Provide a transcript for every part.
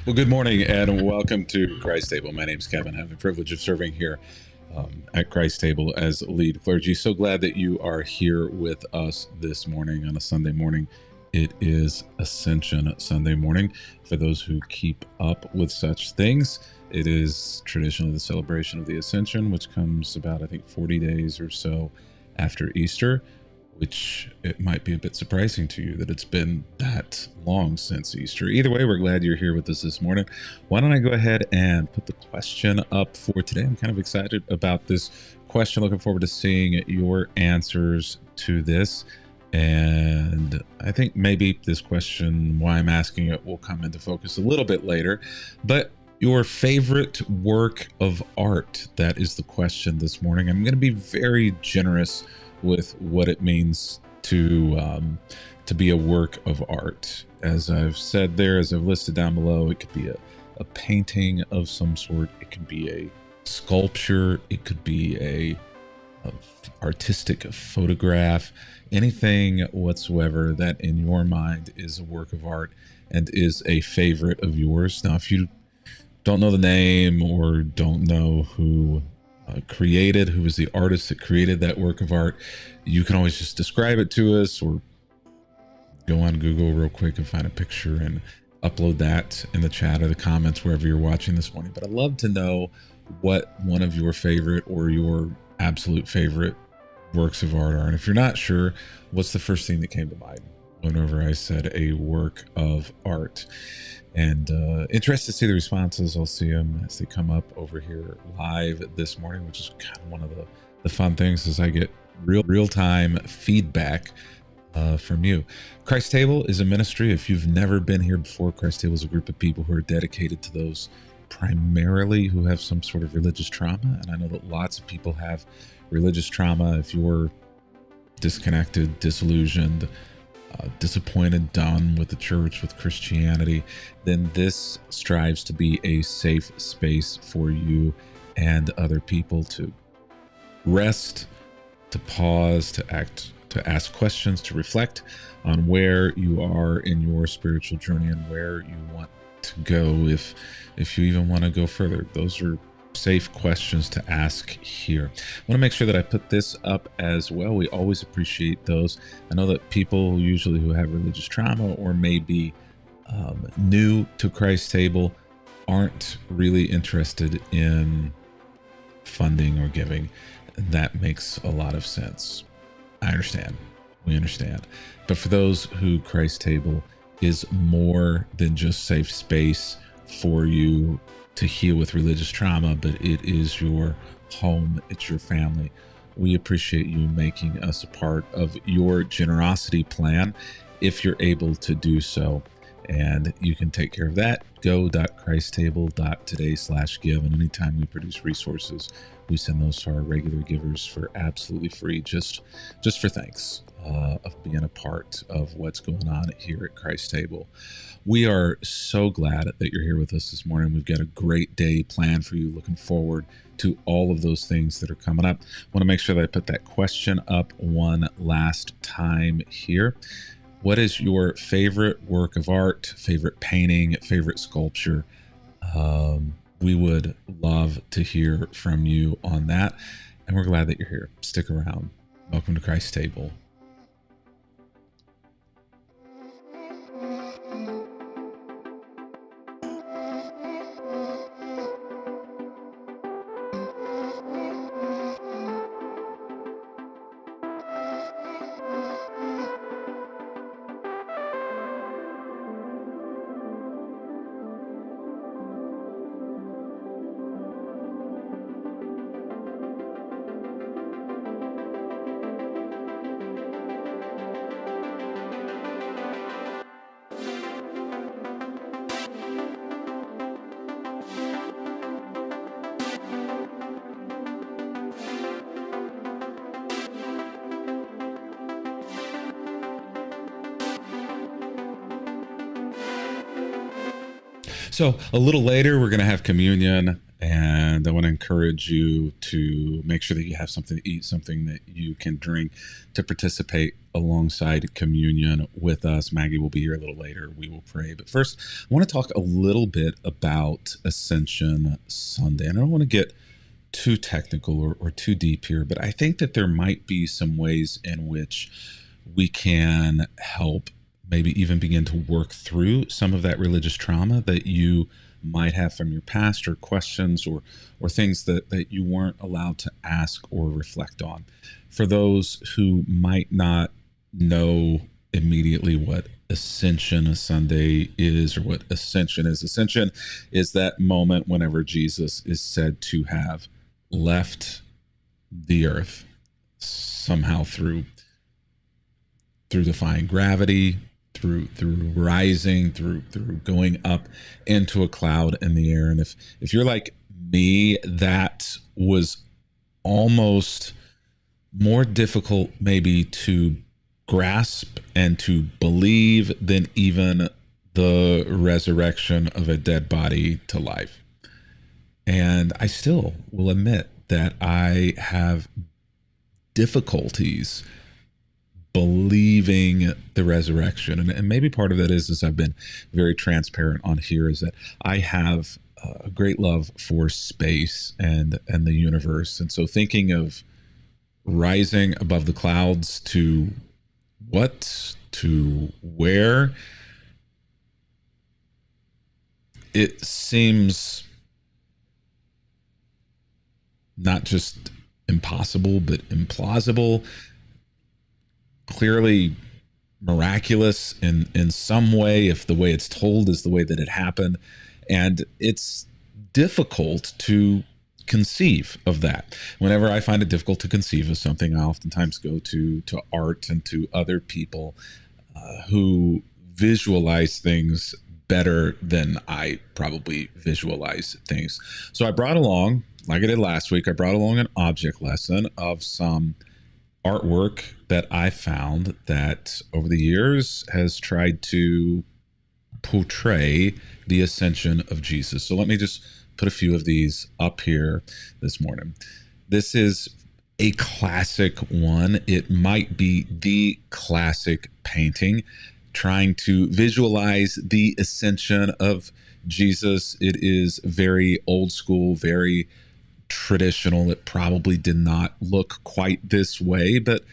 Well, good morning and welcome to Christ Table. My name's Kevin. I have the privilege of serving here at Christ Table as lead clergy. So glad that you are here with us this morning on a Sunday morning. It is Ascension Sunday morning. For those who keep up with such things, it is traditionally the celebration of the Ascension, which comes about, I think, 40 days or so after Easter, which it might be a bit surprising to you that it's been that long since Easter. Either way, we're glad you're here with us this morning. Why don't I go ahead and put the question up for today? I'm kind of excited about this question. Looking forward to seeing your answers to this. And I think maybe this question, why I'm asking it, will come into focus a little bit later. But your favorite work of art, that is the question this morning. I'm going to be very generous with what it means to be a work of art. As I've said there, as I've listed down below, it could be a painting of some sort. It could be a sculpture. It could be a artistic photograph. Anything whatsoever that in your mind is a work of art and is a favorite of yours. Now, if you don't know the name or don't know who who was the artist that created that work of art, you can always just describe it to us or go on Google real quick and find a picture and upload that in the chat or the comments wherever you're watching this morning. But I'd love to know what one of your favorite or your absolute favorite works of art are. And if you're not sure, what's the first thing that came to mind whenever I said a work of art? And interested to see the responses. I'll see them as they come up over here live this morning, which is kind of one of the fun things, as I get real-time feedback from you. Christ Table is a ministry. If you've never been here before, Christ Table is a group of people who are dedicated to those primarily who have some sort of religious trauma. And I know that lots of people have religious trauma. If you're disconnected, disillusioned, disappointed, done with the church, with Christianity, then this strives to be a safe space for you and other people to rest, to pause, to ask questions, to reflect on where you are in your spiritual journey and where you want to go, if you even want to go further. Those are safe questions to ask here. I want to make sure that I put this up as well. We always appreciate those. I know that people usually who have religious trauma or maybe new to Christ Table aren't really interested in funding or giving. That makes a lot of sense. I understand. We understand. But for those who Christ Table is more than just safe space for you to heal with religious trauma, but it is your home, it's your family. We appreciate you making us a part of your generosity plan if you're able to do so. And you can take care of that. go.christtable.today/give. And anytime we produce resources, we send those to our regular givers for absolutely free, just for thanks of being a part of what's going on here at Christ Table. We are so glad that you're here with us this morning. We've got a great day planned for you. Looking forward to all of those things that are coming up. I want to make sure that I put that question up one last time here. What is your favorite work of art, favorite painting, favorite sculpture? We would love to hear from you on that. And we're glad that you're here. Stick around. Welcome to Christ Table. So a little later, we're going to have communion, and And I want to encourage you to make sure that you have something to eat, something that you can drink to participate alongside communion with us. Maggie will be here a little later. We will pray. But first, I want to talk a little bit about Ascension Sunday. And I don't want to get too technical or too deep here, but I think that there might be some ways in which we can help maybe even begin to work through some of that religious trauma that you might have from your past, or questions or things that you weren't allowed to ask or reflect on. For those who might not know immediately what Ascension Sunday is, or what Ascension is that moment whenever Jesus is said to have left the earth somehow through defying gravity, through rising, through going up into a cloud in the air. And if you're like me, that was almost more difficult maybe to grasp and to believe than even the resurrection of a dead body to life. And I still will admit that I have difficulties believing the resurrection. And maybe part of that is I've been very transparent on here, is that I have a great love for space and the universe. And so thinking of rising above the clouds to what, to where, it seems not just impossible, but implausible, clearly miraculous in some way, if the way it's told is the way that it happened. And it's difficult to conceive of that. Whenever I find it difficult to conceive of something, I oftentimes go to art and to other people who visualize things better than I probably visualize things. So I brought along, like I did last week, I brought along an object lesson of some artwork that I found that over the years has tried to portray the ascension of Jesus. So let me just put a few of these up here this morning. This is a classic one. It might be the classic painting trying to visualize the ascension of Jesus. It is very old school, very traditional. It probably did not look quite this way, but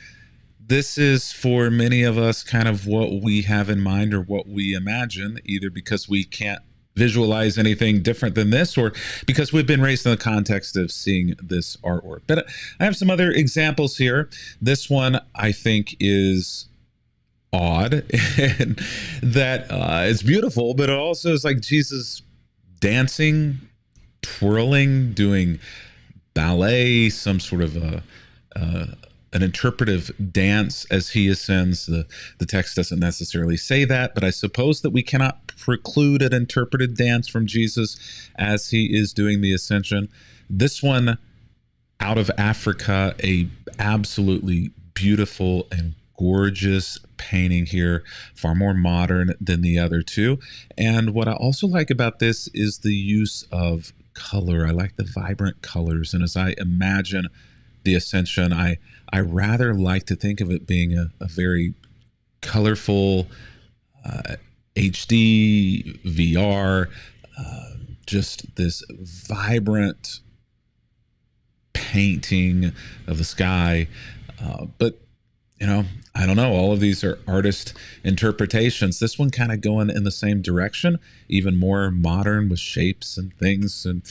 this is for many of us kind of what we have in mind or what we imagine, either because we can't visualize anything different than this, or because we've been raised in the context of seeing this artwork. But I have some other examples here. This one I think is odd, and that it's beautiful, but it also is like Jesus dancing, twirling, doing ballet, some sort of an interpretive dance as he ascends. The text doesn't necessarily say that, but I suppose that we cannot preclude an interpreted dance from Jesus as he is doing the ascension. This one out of Africa, a absolutely beautiful and gorgeous painting here, far more modern than the other two. And what I also like about this is the use of color. I like the vibrant colors. And as I imagine the ascension, I rather like to think of it being a very colorful HD VR, just this vibrant painting of the sky. But you know, I don't know. All of these are artist interpretations. This one kind of going in the same direction, even more modern with shapes and things, and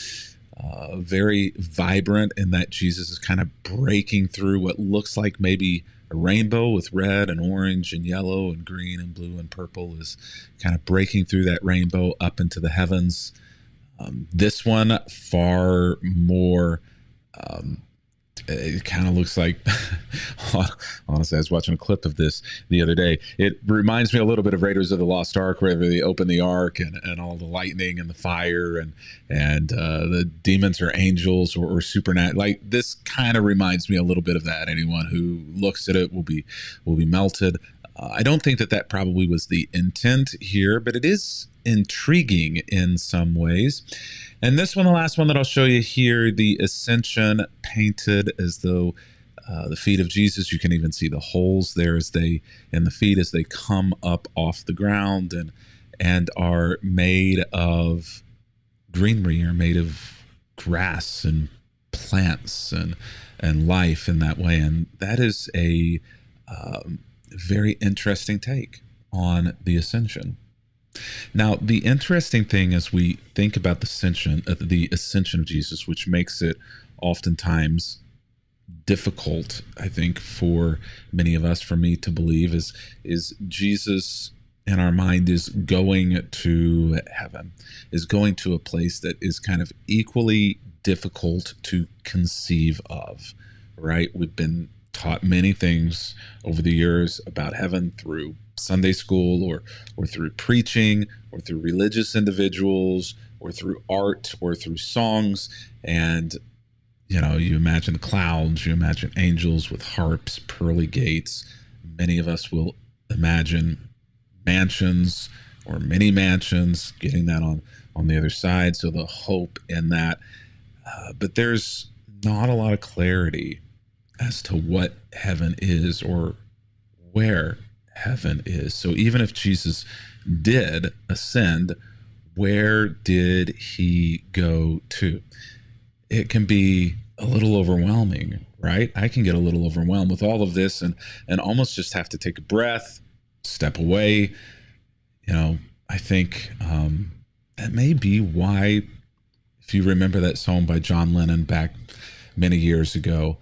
very vibrant in that Jesus is kind of breaking through what looks like maybe a rainbow with red and orange and yellow and green and blue and purple, is kind of breaking through that rainbow up into the heavens. This one far more it kind of looks like, honestly, I was watching a clip of this the other day. It reminds me a little bit of Raiders of the Lost Ark, where they open the ark and all the lightning and the fire and the demons or angels or supernatural. Like, this kind of reminds me a little bit of that. Anyone who looks at it will be melted. I don't think that probably was the intent here, but it is intriguing in some ways. And this one, the last one that I'll show you here, the Ascension, painted as though the feet of Jesus, you can even see the holes there as they in the feet as they come up off the ground and are made of greenery, are made of grass and plants and life in that way. And that is a very interesting take on the Ascension. Now, the interesting thing as we think about the ascension of Jesus, which makes it oftentimes difficult, I think, for many of us, for me to believe, is Jesus in our mind is going to heaven, is going to a place that is kind of equally difficult to conceive of, right? We've been taught many things over the years about heaven through Sunday school or through preaching or through religious individuals or through art or through songs. And, you know, you imagine the clouds, you imagine angels with harps, pearly gates. Many of us will imagine mansions or mini mansions, getting that on the other side. So the hope in that. But there's not a lot of clarity as to what heaven is or where heaven is. So even if Jesus did ascend, where did he go to? It can be a little overwhelming, right? I can get a little overwhelmed with all of this and almost just have to take a breath, step away. You know, I think that may be why, if you remember that song by John Lennon back many years ago,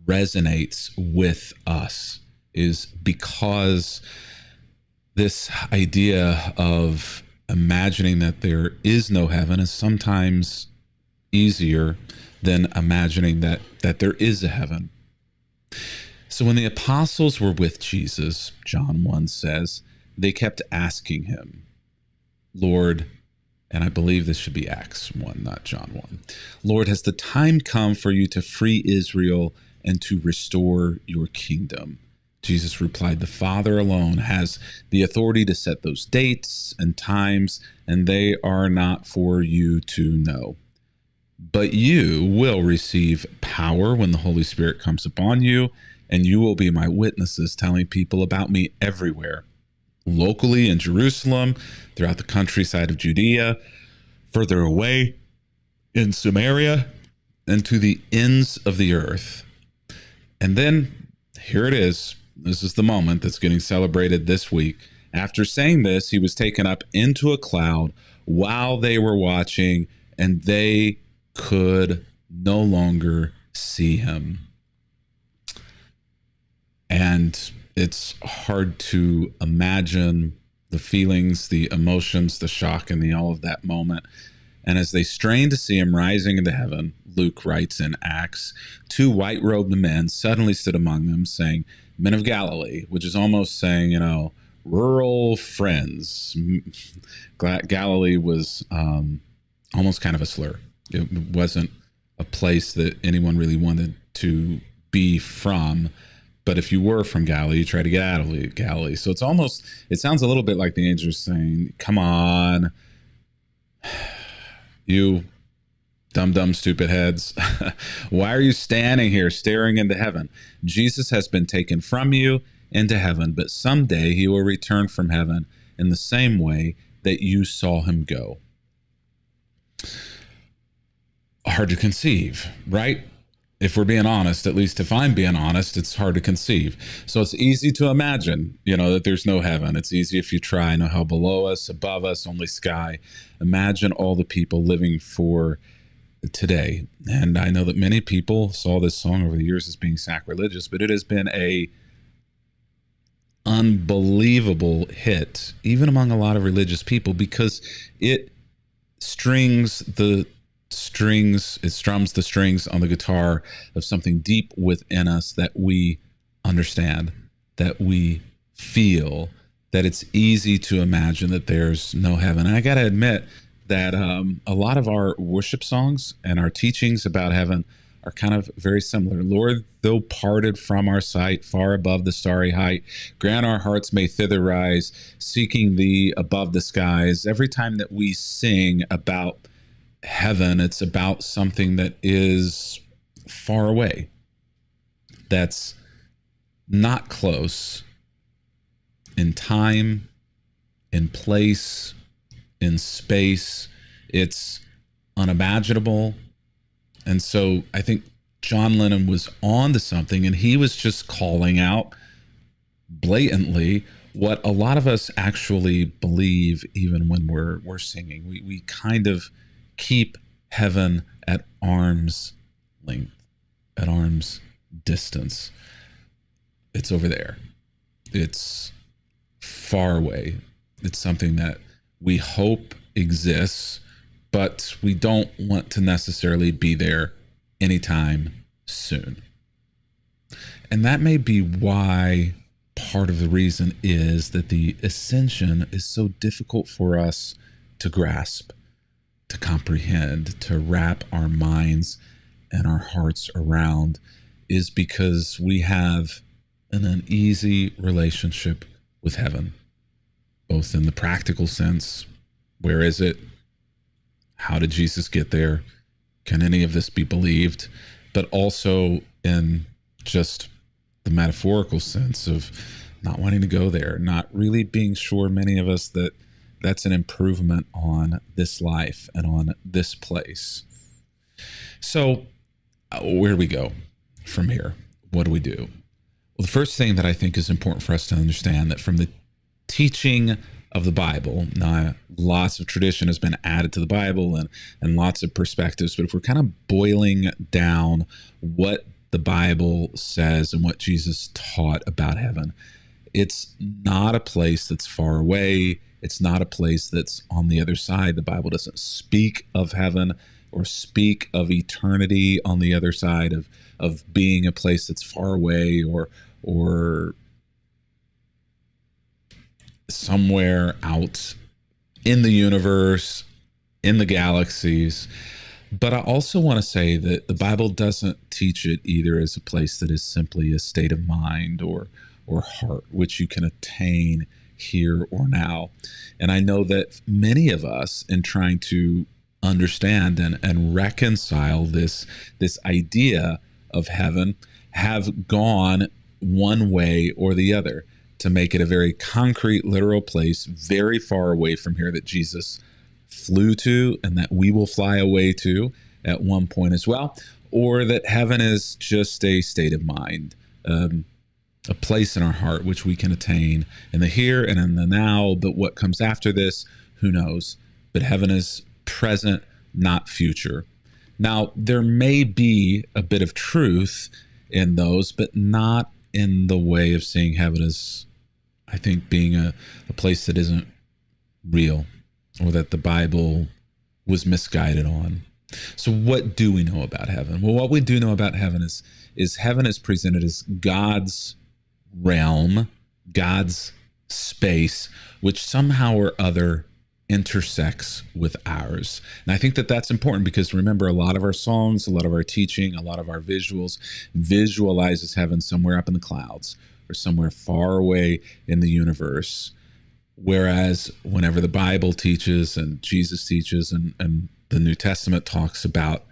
resonates with us, is because this idea of imagining that there is no heaven is sometimes easier than imagining that there is a heaven. So when the apostles were with Jesus, John 1 says, they kept asking him, Lord, and I believe this should be Acts 1, not John 1. Lord, has the time come for you to free Israel and to restore your kingdom? Jesus replied, the Father alone has the authority to set those dates and times, and they are not for you to know. But you will receive power when the Holy Spirit comes upon you, and you will be my witnesses, telling people about me everywhere, locally in Jerusalem, throughout the countryside of Judea, further away in Samaria, and to the ends of the earth. And then here it is. This is the moment that's getting celebrated this week. After saying this, he was taken up into a cloud while they were watching, and they could no longer see him. And it's hard to imagine the feelings, the emotions, the shock, and the all of that moment. And as they strained to see him rising into heaven, Luke writes in Acts, 2 white-robed men suddenly stood among them, saying, Men of Galilee, which is almost saying, you know, rural friends. Galilee was almost kind of a slur. It wasn't a place that anyone really wanted to be from. But if you were from Galilee, you try to get out of Galilee. So it sounds a little bit like the angels saying, come on, you dumb, stupid heads. Why are you standing here staring into heaven? Jesus has been taken from you into heaven, but someday he will return from heaven in the same way that you saw him go. Hard to conceive, right? If we're being honest, at least if I'm being honest, it's hard to conceive. So it's easy to imagine, you know, that there's no heaven. It's easy if you try. Know how below us, above us, only sky. Imagine all the people living for today. And I know that many people saw this song over the years as being sacrilegious, but it has been a unbelievable hit, even among a lot of religious people, because it strums the strings on the guitar of something deep within us that we understand, that we feel, that it's easy to imagine that there's no heaven. And I got to admit that a lot of our worship songs and our teachings about heaven are kind of very similar. Lord, though parted from our sight, far above the starry height, grant our hearts may thither rise, seeking thee above the skies. Every time that we sing about heaven, it's about something that is far away, that's not close in time, in place, in space. It's unimaginable. And so I think John Lennon was on to something, and he was just calling out blatantly what a lot of us actually believe even when we're singing. We kind of keep heaven at arm's length, at arm's distance. It's over there. It's far away. It's something that we hope exists, but we don't want to necessarily be there anytime soon. And that may be why part of the reason is that the ascension is so difficult for us to grasp, to comprehend, to wrap our minds and our hearts around, is because we have an uneasy relationship with heaven, both in the practical sense. Where is it? How did Jesus get there? Can any of this be believed? But also in just the metaphorical sense of not wanting to go there, not really being sure, many of us, that that's an improvement on this life and on this place. So where do we go from here? What do we do? Well, the first thing that I think is important for us to understand, that from the teaching of the Bible, now lots of tradition has been added to the Bible and lots of perspectives, but if we're kind of boiling down what the Bible says and what Jesus taught about heaven, it's not a place that's far away. It's not a place that's on the other side. The Bible doesn't speak of heaven or speak of eternity on the other side of being a place that's far away or somewhere out in the universe, in the galaxies. But I also want to say that the Bible doesn't teach it either as a place that is simply a state of mind or heart, which you can attain here or now. And I know that many of us, in trying to understand and reconcile this idea of heaven, have gone one way or the other to make it a very concrete, literal place very far away from here that Jesus flew to and that we will fly away to at one point as well, or that heaven is just a state of mind, a place in our heart which we can attain in the here and in the now, but what comes after this, who knows? But heaven is present, not future. Now, there may be a bit of truth in those, but not in the way of seeing heaven as, I think, being a place that isn't real or that the Bible was misguided on. So what do we know about heaven? Well, what we do know about heaven is heaven is presented as God's realm, God's space, which somehow or other intersects with ours. And I think that that's important because, remember, a lot of our songs, a lot of our teaching, a lot of our visuals visualizes heaven somewhere up in the clouds or somewhere far away in the universe. Whereas whenever the Bible teaches and Jesus teaches and the New Testament talks about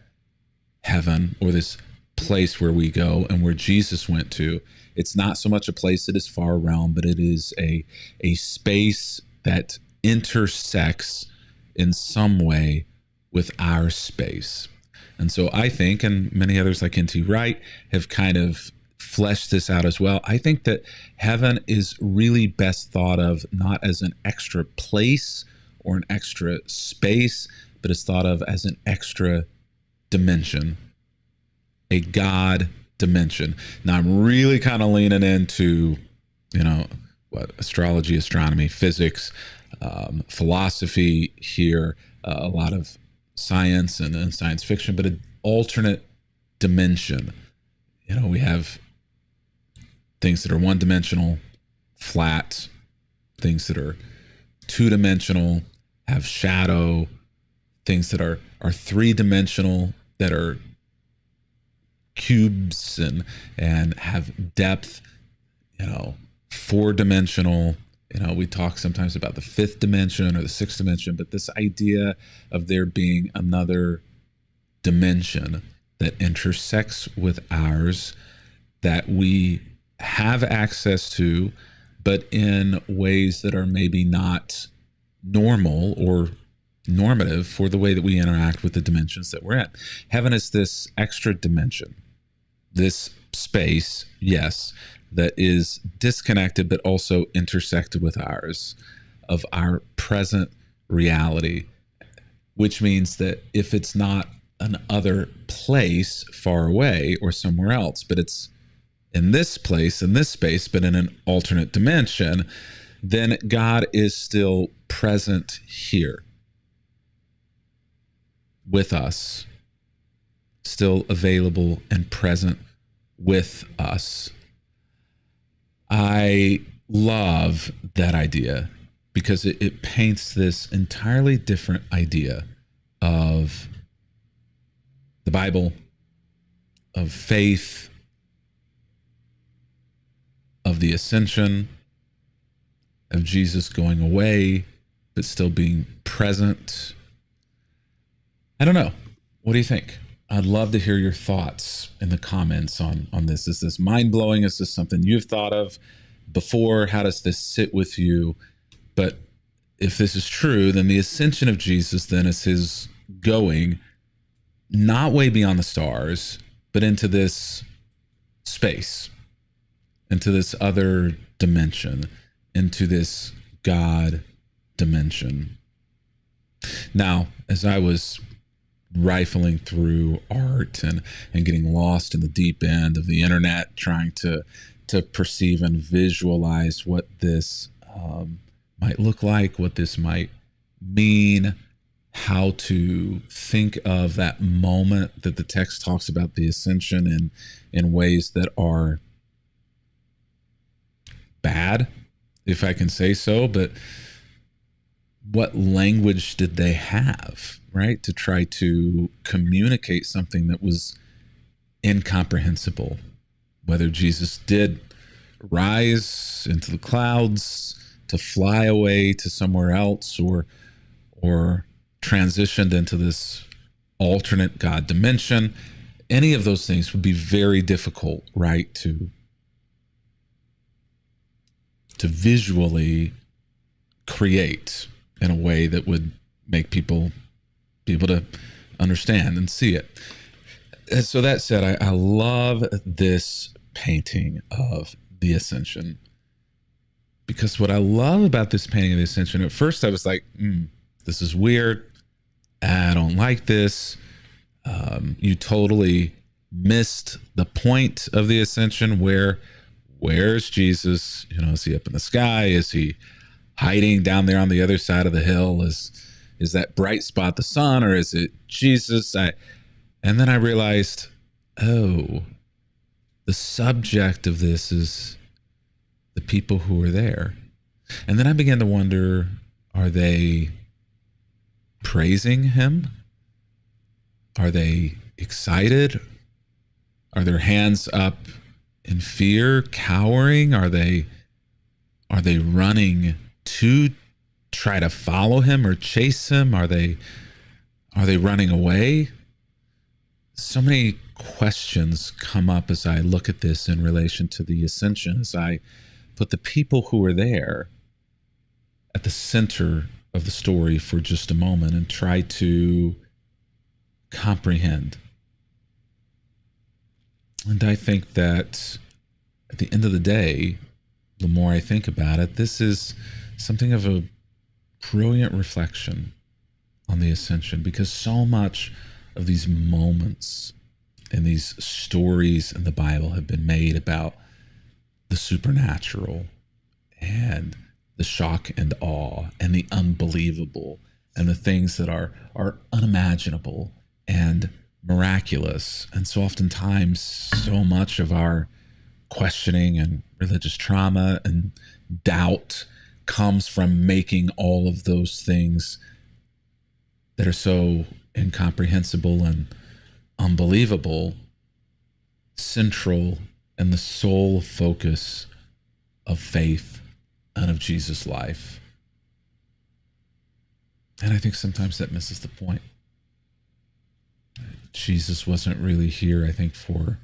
heaven, or this place where we go and where Jesus went to, it's not so much a place that is far around, but it is a space that intersects in some way with our space. And so I think, and many others like N.T. Wright have kind of fleshed this out as well, I think that heaven is really best thought of not as an extra place or an extra space, but is thought of as an extra dimension, a God dimension. Now I'm really kind of leaning into, astrology, astronomy, physics, philosophy here, a lot of science and science fiction, but an alternate dimension. We have things that are one-dimensional, flat, things that are two-dimensional, have shadow, things that are three-dimensional, that are cubes and have depth, 4-dimensional. We talk sometimes about the 5th dimension or the 6th dimension, but this idea of there being another dimension that intersects with ours, that we have access to, but in ways that are maybe not normal or normative for the way that we interact with the dimensions that we're in. Heaven is this extra dimension, this space, yes, that is disconnected but also intersected with ours, of our present reality, which means that if it's not an other place far away or somewhere else, but it's in this place, in this space, but in an alternate dimension, then God is still present here with us, still available and present with us. I love that idea because it paints this entirely different idea of the Bible, of faith, of the ascension, of Jesus going away, but still being present. I don't know. What do you think? I'd love to hear your thoughts in the comments on this. Is this mind-blowing? Is this something you've thought of before? How does this sit with you? But if this is true, then the ascension of Jesus then is his going not way beyond the stars, but into this space, into this other dimension, into this God dimension. Now, as I was rifling through art and getting lost in the deep end of the internet, trying to perceive and visualize what this might look like, what this might mean, how to think of that moment that the text talks about the ascension in ways that are bad, if I can say so, but what language did they have, right, to try to communicate something that was incomprehensible? Whether Jesus did rise into the clouds to fly away to somewhere else, or transitioned into this alternate God dimension, any of those things would be very difficult, right, to visually create in a way that would make people be able to understand and see it. And so that said, I love this painting of the ascension, because what I love about this painting of the ascension, at first I was like, this is weird. I don't like this. You totally missed the point of the ascension. Where's Jesus? Is he up in the sky? Is he hiding down there on the other side of the hill? Is that bright spot the sun, or is it Jesus? And then I realized, the subject of this is the people who are there. And then I began to wonder, are they praising him? Are they excited? Are their hands up in fear, cowering? Are they running to try to follow him or chase him? Are they running away? So many questions come up as I look at this in relation to the ascension, as I put the people who are there at the center of the story for just a moment and try to comprehend. And I think that at the end of the day, the more I think about it, this is something of a brilliant reflection on the ascension, because so much of these moments and these stories in the Bible have been made about the supernatural and the shock and awe and the unbelievable and the things that are unimaginable and miraculous. And so oftentimes, so much of our questioning and religious trauma and doubt comes from making all of those things that are so incomprehensible and unbelievable central and the sole focus of faith and of Jesus' life. And I think sometimes that misses the point. Jesus wasn't really here, I think, for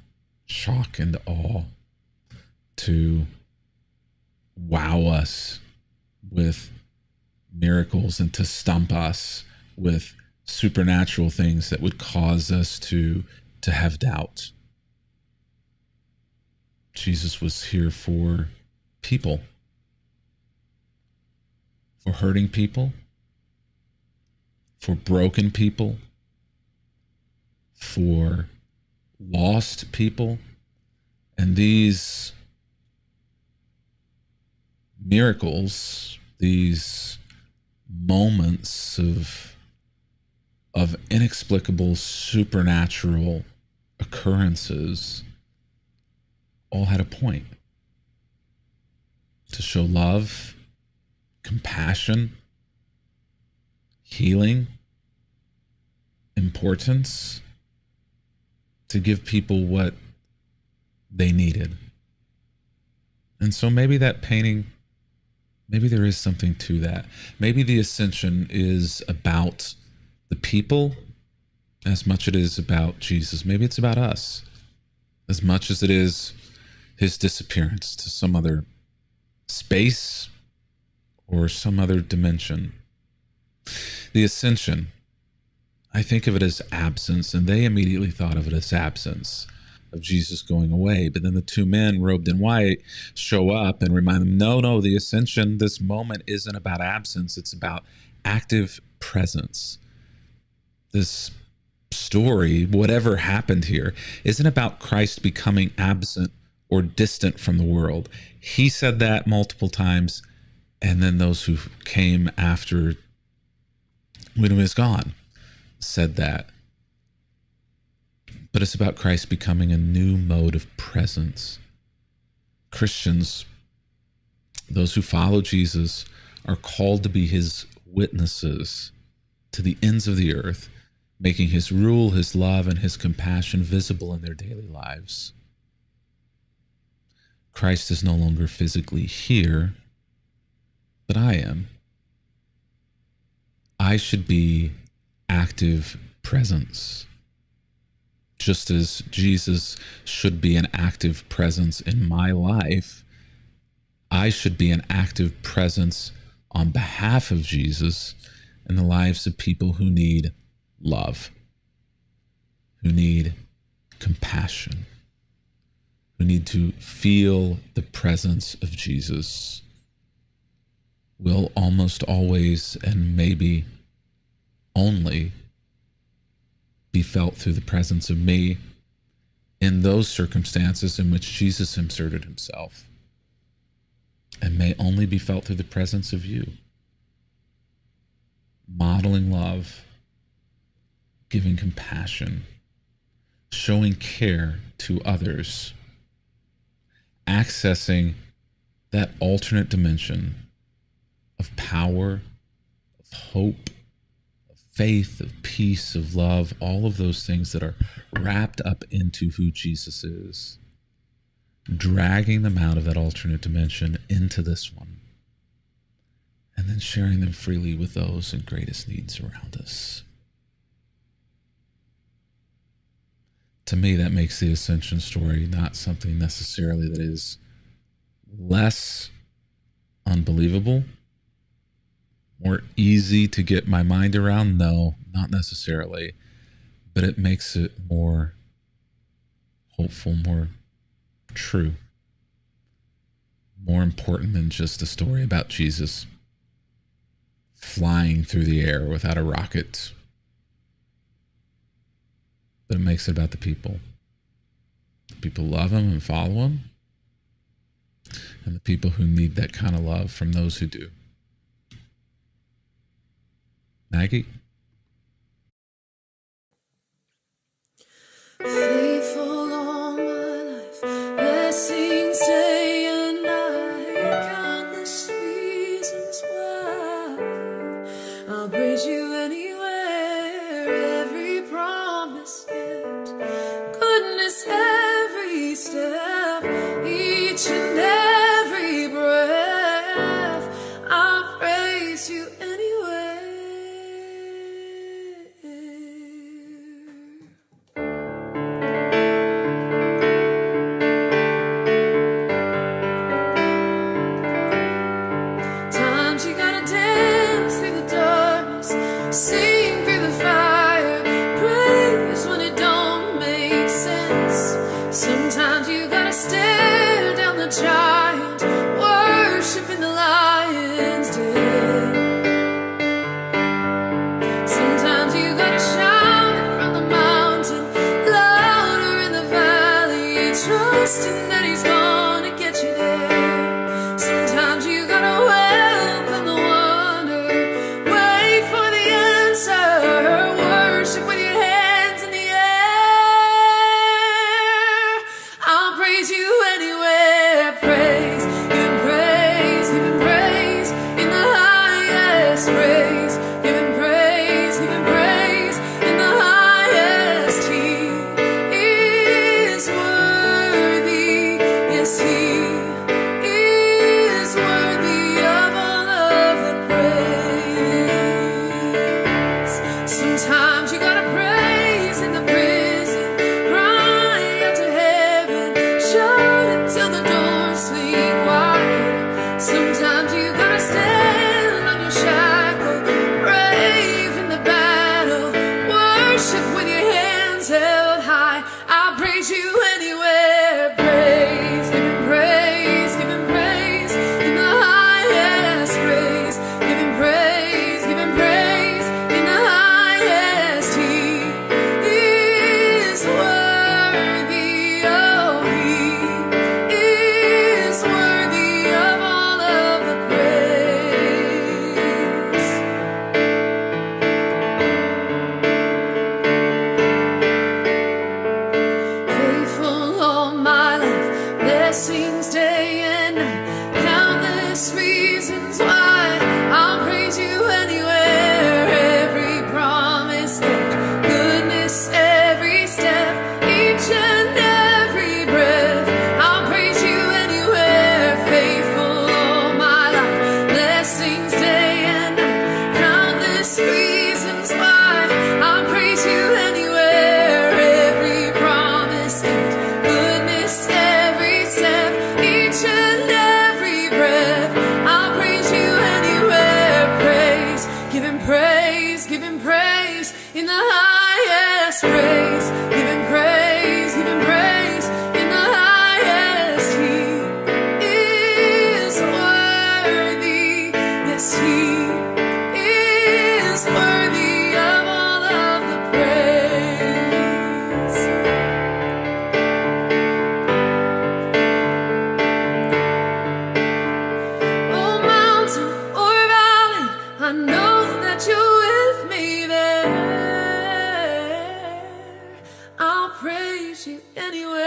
shock and awe, to wow us with miracles and to stump us with supernatural things that would cause us to have doubt. Jesus was here for people, for hurting people, for broken people, for lost people. And these miracles, these moments of inexplicable supernatural occurrences all had a point: to show love, compassion, healing, importance, to give people what they needed. And so maybe that painting, maybe there is something to that. Maybe the Ascension is about the people as much as it is about Jesus. Maybe it's about us as much as it is his disappearance to some other space or some other dimension. The Ascension, I think of it as absence, and they immediately thought of it as absence, of Jesus going away. But then the two men robed in white show up and remind them, no, the Ascension, this moment isn't about absence, it's about active presence. This story, whatever happened here, isn't about Christ becoming absent or distant from the world. He said that multiple times, and then those who came after when he was gone said that. But it's about Christ becoming a new mode of presence. Christians, those who follow Jesus, are called to be his witnesses to the ends of the earth, making his rule, his love, and his compassion visible in their daily lives. Christ is no longer physically here, but I am. I should be active presence, just as Jesus should be an active presence in my life. I should be an active presence on behalf of Jesus in the lives of people who need love, who need compassion, who need to feel the presence of Jesus. Will almost always, and maybe only, be felt through the presence of me in those circumstances in which Jesus inserted himself, and may only be felt through the presence of you, modeling love, giving compassion, showing care to others, accessing that alternate dimension of power, of hope, of faith, of peace, of love, all of those things that are wrapped up into who Jesus is, dragging them out of that alternate dimension into this one, and then sharing them freely with those in greatest needs around us. To me, that makes the Ascension story not something necessarily that is less unbelievable, more easy to get my mind around. No, not necessarily. But it makes it more hopeful, more true, more important than just a story about Jesus flying through the air without a rocket. But it makes it about the people. The people love him and follow him, and the people who need that kind of love from those who do. Maggie? Faithful all my life, blessings day and night, countless reasons why I'll praise you anywhere. Every promise kept, goodness everywhere. praise you anyway. Times you gotta dance through the darkness, sing through the fire, praise when it don't make sense. Sometimes you gotta stare down the giant, worshiping the lion's den. Sometimes you gotta shout it from the mountain, louder in the valley, trusting that he's gonna get you there. Sometimes you gotta welcome the wonder, wait for the answer, worship with your hands in the air. I'll praise you anywhere, praise, give him praise, give him praise, in the highest praise, give him praise, give him praise, in the highest. He is worthy, yes he is worthy of all of the praise. Sometimes you gotta praise in the prison, cry out to heaven, shout it till the doors swing wide. Sometimes you gotta stand on your shackle, brave in the battle, worship with your hands held high. I'll praise you anywhere, praise, give him praise, give him praise, in the highest praise, give him praise, give him praise, in the highest. He is worthy, oh he is worthy of all of the praise. Faithful all my life, blessings day and night, countless reasons why I'll praise you anywhere. Every promise kept, goodness every step, each and every breath. I'll praise you anywhere. Faithful all my life, blessings day and night, countless reasons why I'll praise you anywhere. Every promise kept, goodness every step, each and every breath. I'll praise you anywhere. Praise, give him praise, give him praise, in the highest praise, give him praise, give him praise, in the highest. He is worthy, yes he is worthy of all of the praise. Oh mountain or valley, I know that you're with me there. I'll praise you anywhere.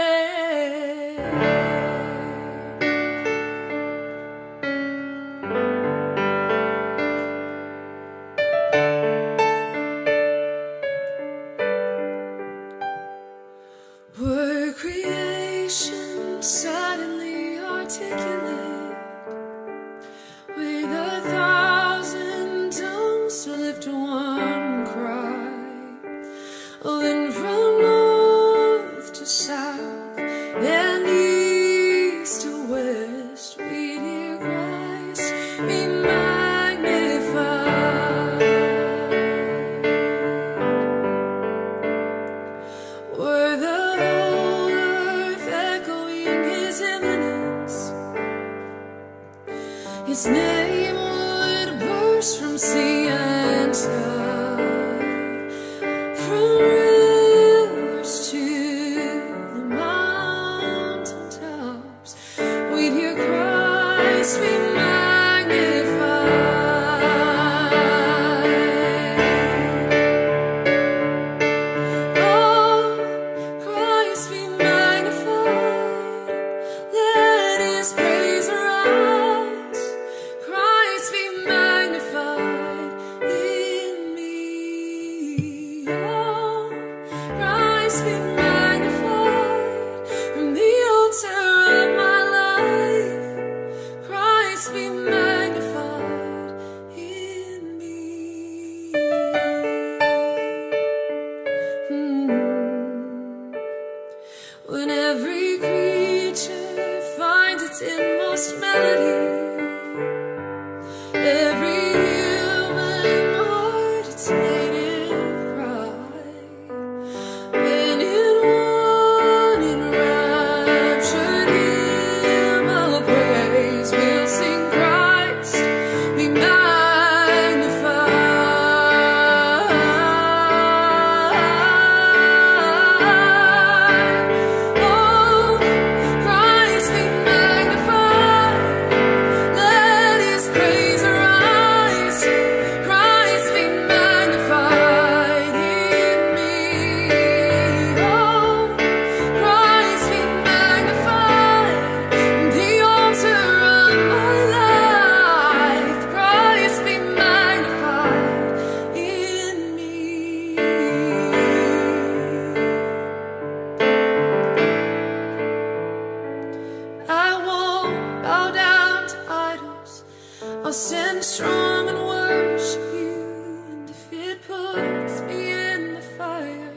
strong and worship you. And if it puts me in the fire,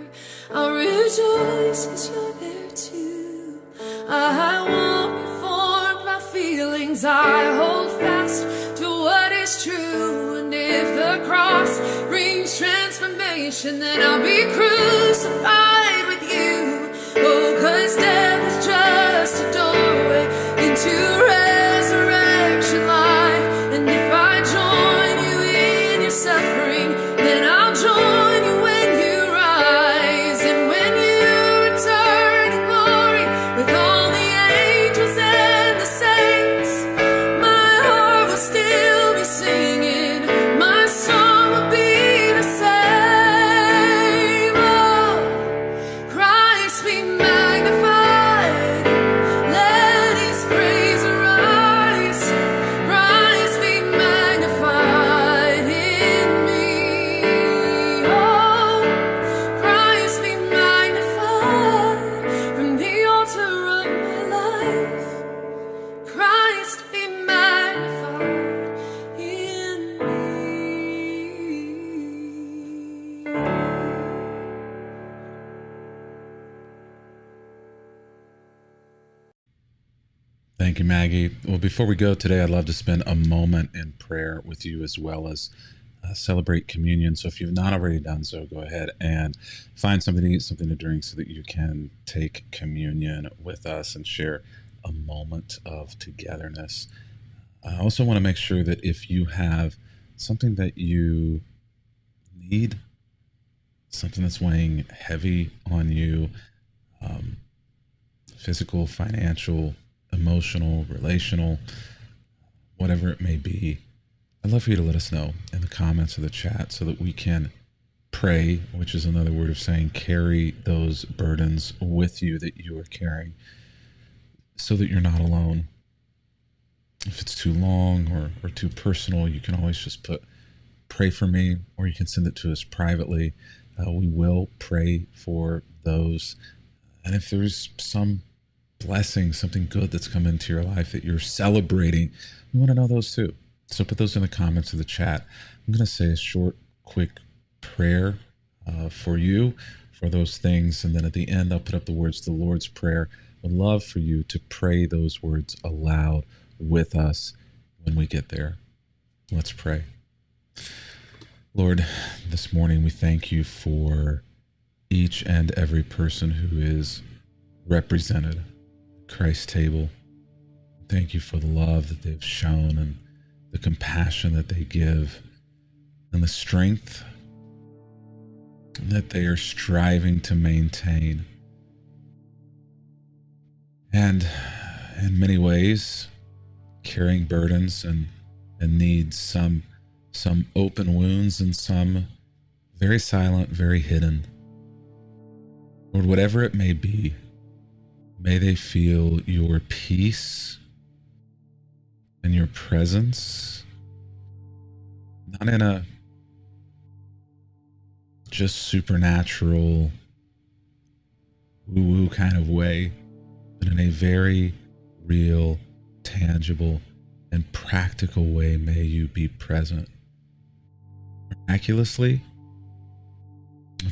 I'll rejoice 'cause you're there too. I won't be formed by feelings, I hold fast to what is true. And if the cross brings transformation, then I'll be crucified with you. Oh, 'cause death is just a doorway into resurrection life. And if I join you in your suffering, then I'll join you when you rise. And when you return in glory with all the angels and the saints, my heart will still be singing, my song will be the same. Oh, Christ be magnified, let his praise arise. Christ be magnified in me. Oh, Christ be magnified from the altar of my life. Christ be magnified in me. Thank you, Maggie. Well, before we go today, I'd love to spend a moment in prayer with you as well as celebrate communion. So if you've not already done so, go ahead and find something to eat, something to drink so that you can take communion with us and share a moment of togetherness. I also want to make sure that if you have something that you need, something that's weighing heavy on you, physical, financial, emotional, relational, whatever it may be, I'd love for you to let us know in the comments of the chat so that we can pray, which is another word of saying carry those burdens with you that you are carrying so that you're not alone. If it's too long or too personal, you can always just put pray for me, or you can send it to us privately. We will pray for those. And if there's some blessing, something good that's come into your life that you're celebrating, we want to know those too. So put those in the comments of the chat. I'm going to say a short, quick prayer for you, for those things. And then at the end, I'll put up the words, the Lord's Prayer. I'd love for you to pray those words aloud with us when we get there. Let's pray. Lord, this morning we thank you for each and every person who is represented at Christ's table. Thank you for the love that they've shown and the compassion that they give and the strength that they are striving to maintain. And in many ways, carrying burdens and needs, some open wounds and some very silent, very hidden. Lord, whatever it may be, may they feel your peace and your presence, not in a just supernatural woo-woo kind of way, but in a very real, tangible, and practical way. May you be present miraculously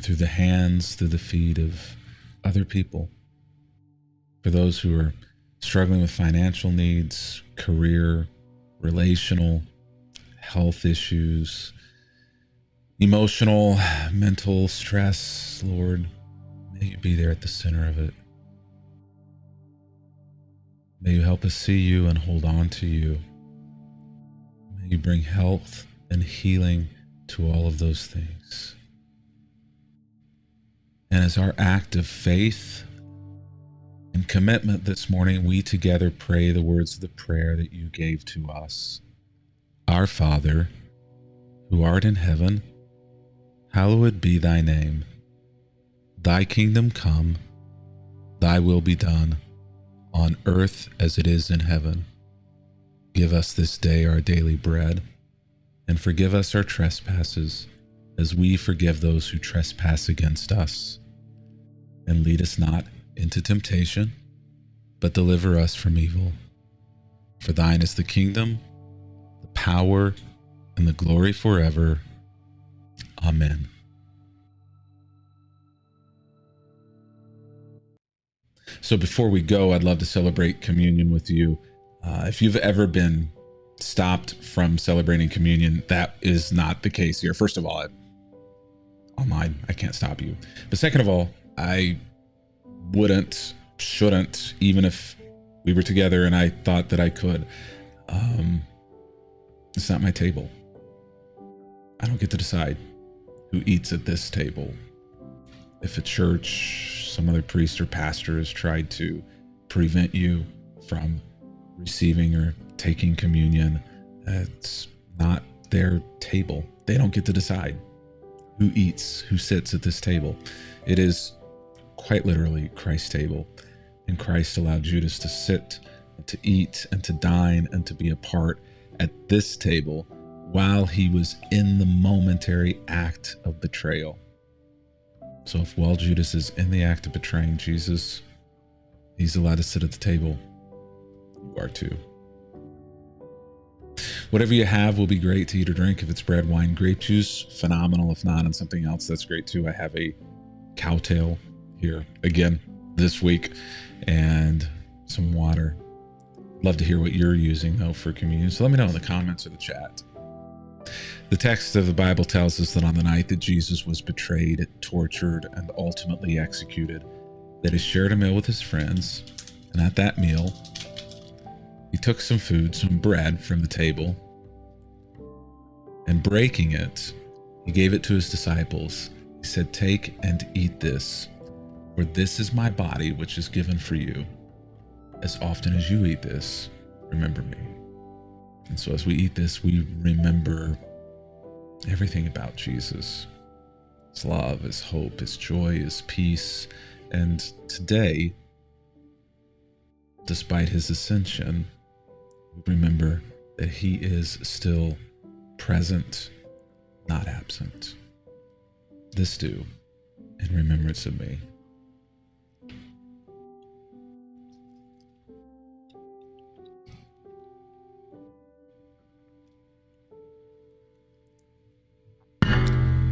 through the hands, through the feet of other people. For those who are struggling with financial needs, career, relational, health issues, emotional, mental stress, Lord, may you be there at the center of it. May you help us see you and hold on to you. May you bring health and healing to all of those things. And as our act of faith and commitment this morning, we together pray the words of the prayer that you gave to us. Our Father, who art in heaven, hallowed be thy name. Thy kingdom come, thy will be done, on earth as it is in heaven. Give us this day our daily bread, and forgive us our trespasses, as we forgive those who trespass against us. And lead us not into temptation, but deliver us from evil. For thine is the kingdom, the power, and the glory forever. Amen. So before we go, I'd love to celebrate communion with you. If you've ever been stopped from celebrating communion, that is not the case here. First of all, online, I can't stop you. But second of all, I shouldn't, even if we were together and I thought that I could. It's not my table. I don't get to decide who eats at this table. If a church, some other priest or pastor has tried to prevent you from receiving or taking communion, it's not their table. They don't get to decide who eats, who sits at this table. It is quite literally Christ's table. And Christ allowed Judas to sit, and to eat, and to dine, and to be a part at this table while he was in the momentary act of betrayal. So if while Judas is in the act of betraying Jesus, he's allowed to sit at the table, you are too. Whatever you have will be great to eat or drink. If it's bread, wine, grape juice, phenomenal. If not, and something else, that's great too. I have a cowtail here again this week and some water. Love to hear what you're using though for communion. So let me know in the comments or the chat. The text of the Bible tells us that on the night that Jesus was betrayed, tortured, and ultimately executed, that he shared a meal with his friends. And at that meal, he took some food, some bread from the table, and breaking it, he gave it to his disciples. He said, "Take and eat this, for this is my body, which is given for you. As often as you eat this, remember me." And so as we eat this, we remember everything about Jesus. His love, his hope, his joy, his peace. And today, despite his ascension, we remember that he is still present, not absent. This do in remembrance of me.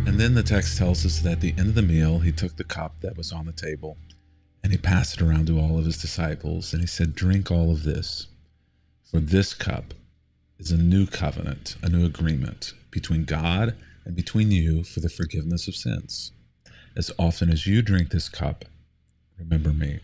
And then the text tells us that at the end of the meal, he took the cup that was on the table and he passed it around to all of his disciples. And he said, "Drink all of this, for this cup is a new covenant, a new agreement between God and between you for the forgiveness of sins. As often as you drink this cup, remember me."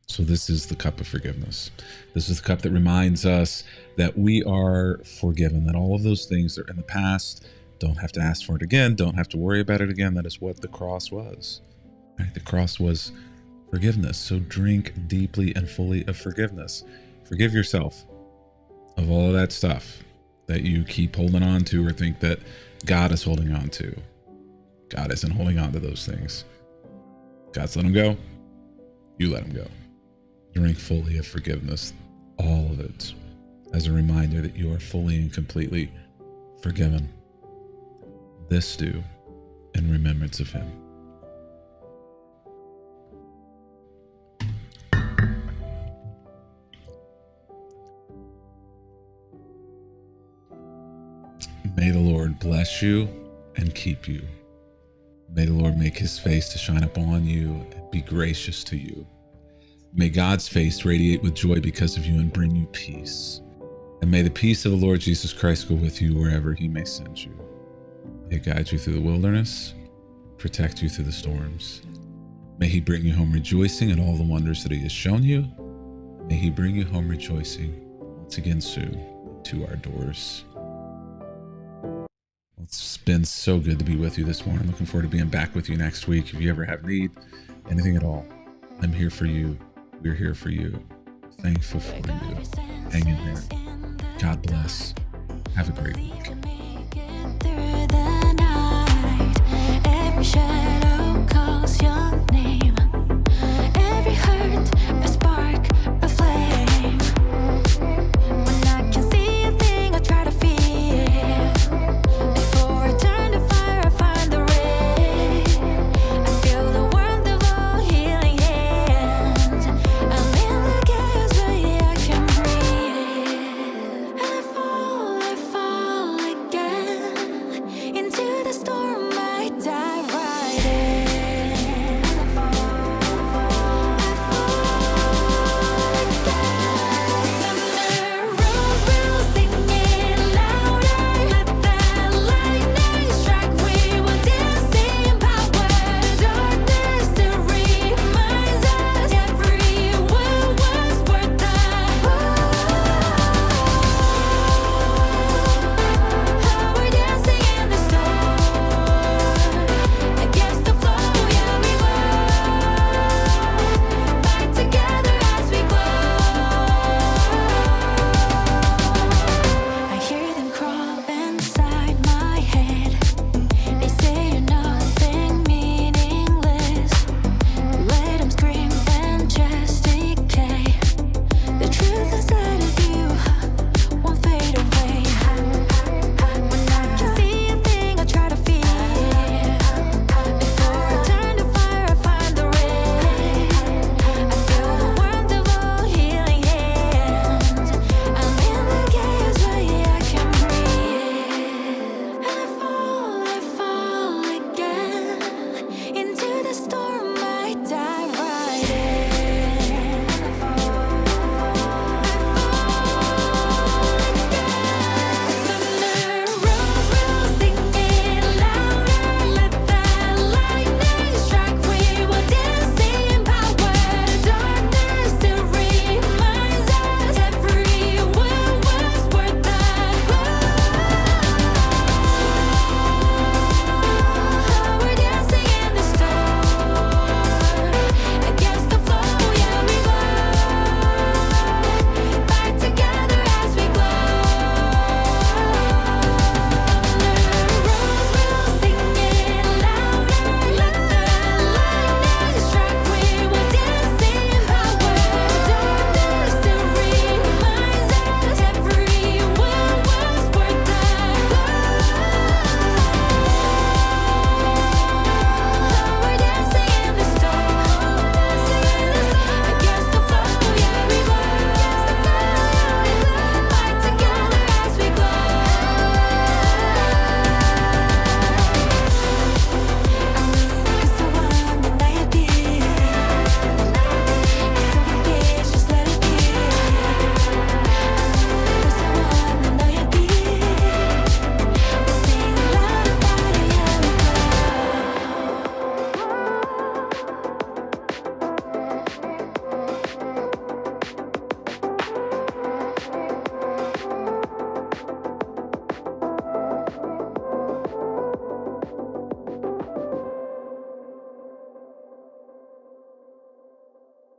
So this is the cup of forgiveness. This is the cup that reminds us that we are forgiven, that all of those things that are in the past, don't have to ask for it again, don't have to worry about it again. That is what the cross was. Right? The cross was forgiveness. So drink deeply and fully of forgiveness. Forgive yourself of all of that stuff that you keep holding on to or think that God is holding on to. God isn't holding on to those things. God's let them go. You let them go. Drink fully of forgiveness, all of it, as a reminder that you are fully and completely forgiven. This do in remembrance of him. May the Lord bless you and keep you. May the Lord make his face to shine upon you and be gracious to you. May God's face radiate with joy because of you and bring you peace. And may the peace of the Lord Jesus Christ go with you wherever he may send you. May he guide you through the wilderness, protect you through the storms. May he bring you home rejoicing in all the wonders that he has shown you. May he bring you home rejoicing once again soon to our doors. It's been so good to be with you this morning. Looking forward to being back with you next week. If you ever have need, anything at all, I'm here for you. We're here for you. Thankful for you. Hang in there. God bless. Have a great week.